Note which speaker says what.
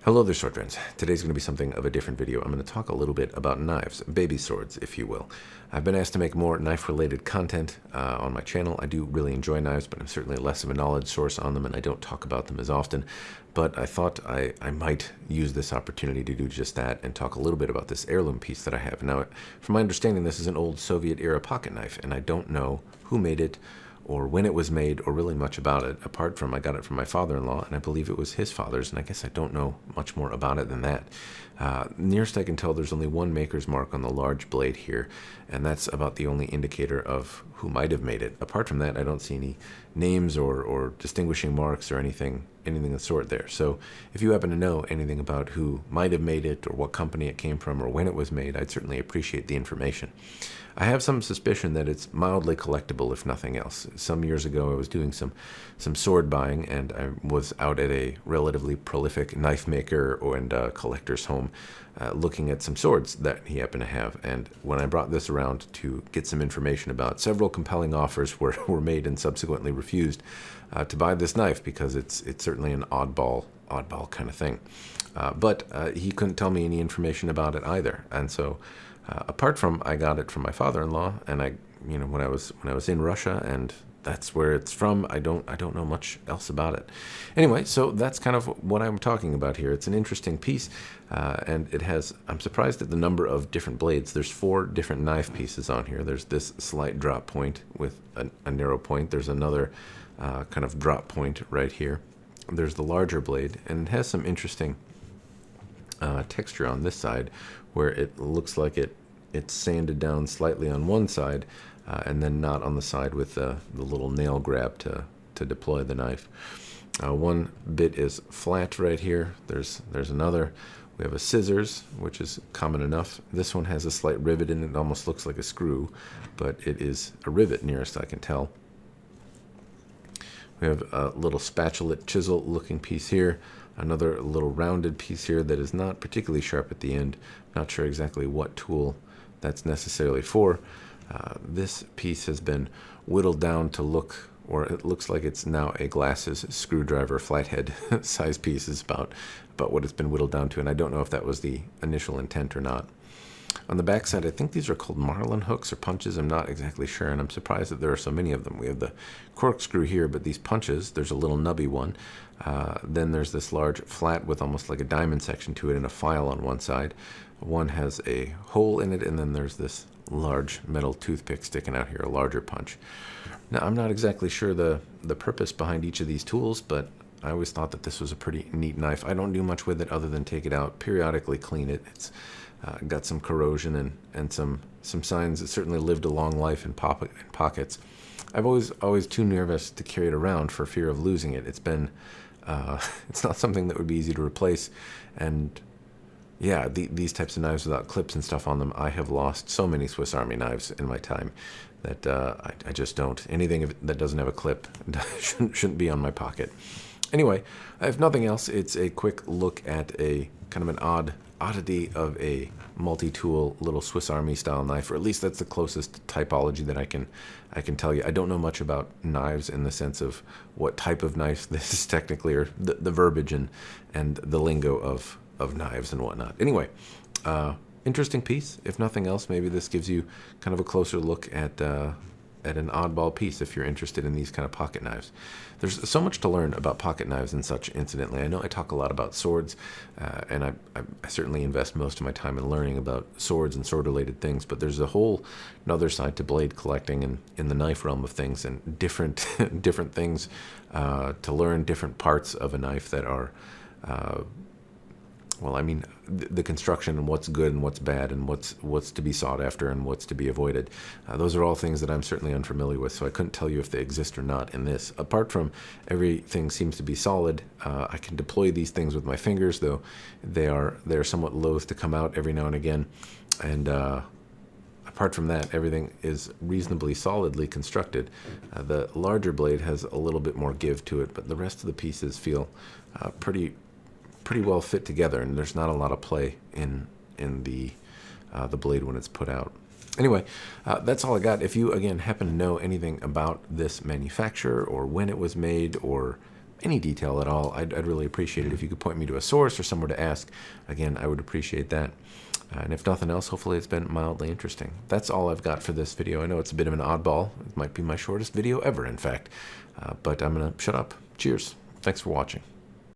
Speaker 1: Hello there, sword friends. Today's going to be something of a different video. I'm going to talk a little bit about knives, baby swords, if you will. I've been asked to make more knife-related content on my channel. I do really enjoy knives, but I'm certainly less of a knowledge source on them, and I don't talk about them as often. But I thought I might use this opportunity to do just that and talk a little bit about this heirloom piece that I have. Now, from my understanding, this is an old Soviet-era pocket knife, and I don't know who made it, or when it was made, or really much about it, apart from I got it from my father-in-law, and I believe it was his father's, and I guess I don't know much more about it than that. Nearest I can tell, there's only one maker's mark on the large blade here, and that's about the only indicator of who might have made it. Apart from that, I don't see any names or distinguishing marks or anything of the sort there. So if you happen to know anything about who might have made it, or what company it came from, or when it was made, I'd certainly appreciate the information. I have some suspicion that it's mildly collectible, if nothing else. Some years ago, I was doing some sword buying, and I was out at a relatively prolific knife maker and collector's home looking at some swords that he happened to have. And when I brought this around to get some information about, several compelling offers were made and subsequently refused to buy this knife because it's certainly an oddball kind of thing. But he couldn't tell me any information about it either, and so. Apart from I got it from my father-in-law, and when I was in Russia, and that's where it's from, I don't know much else about it. Anyway, so that's kind of what I'm talking about here. It's an interesting piece, and it has. I'm surprised at the number of different blades. There's 4 different knife pieces on here. There's this slight drop point with a narrow point. There's another kind of drop point right here. There's the larger blade, and it has some interesting texture on this side, where it looks like it's sanded down slightly on one side, and then not on the side with the little nail grab to deploy the knife. One bit is flat right here. There's another. We have a scissors, which is common enough. This one has a slight rivet in it. It almost looks like a screw, but it is a rivet nearest I can tell. We have a little spatula chisel looking piece here. Another little rounded piece here that is not particularly sharp at the end. Not sure exactly what tool that's necessarily for. This piece has been whittled down to look, or it looks like it's now a glasses screwdriver flathead size piece is about what it's been whittled down to, and I don't know if that was the initial intent or not. On the back side, I think these are called marlin hooks or punches. I'm not exactly sure, and I'm surprised that there are so many of them. We have the corkscrew here, but these punches, there's a little nubby one. Then there's this large flat with almost like a diamond section to it and a file on one side. One has a hole in it, and then there's this large metal toothpick sticking out here, a larger punch. Now, I'm not exactly sure the purpose behind each of these tools, but I always thought that this was a pretty neat knife. I don't do much with it other than take it out, periodically clean it. It's got some corrosion and some signs. It certainly lived a long life in pockets. I've always too nervous to carry it around for fear of losing it. It's been it's not something that would be easy to replace, and yeah, these types of knives without clips and stuff on them, I have lost so many Swiss Army knives in my time that I just don't. Anything that doesn't have a clip shouldn't be on my pocket. Anyway, if nothing else, it's a quick look at a kind of an oddity of a multi-tool little Swiss Army style knife, or at least that's the closest typology that I can tell you. I don't know much about knives in the sense of what type of knife this is technically, or the verbiage and the lingo of knives and whatnot. Anyway, interesting piece. If nothing else, maybe this gives you kind of a closer look at an oddball piece if you're interested in these kind of pocket knives. There's so much to learn about pocket knives and such, incidentally. I know I talk a lot about swords, and I certainly invest most of my time in learning about swords and sword-related things, but there's a whole another side to blade collecting and in the knife realm of things, and different things to learn, different parts of a knife that are well, I mean, the construction and what's good and what's bad and what's to be sought after and what's to be avoided. Those are all things that I'm certainly unfamiliar with, so I couldn't tell you if they exist or not in this. Apart from everything seems to be solid, I can deploy these things with my fingers, though they're somewhat loath to come out every now and again. And apart from that, everything is reasonably solidly constructed. The larger blade has a little bit more give to it, but the rest of the pieces feel pretty well fit together, and there's not a lot of play in the blade when it's put out. Anyway, that's all I got. If you, again, happen to know anything about this manufacturer, or when it was made, or any detail at all, I'd really appreciate it. If you could point me to a source or somewhere to ask, again, I would appreciate that. And if nothing else, hopefully it's been mildly interesting. That's all I've got for this video. I know it's a bit of an oddball. It might be my shortest video ever, in fact. But I'm going to shut up. Cheers. Thanks for watching.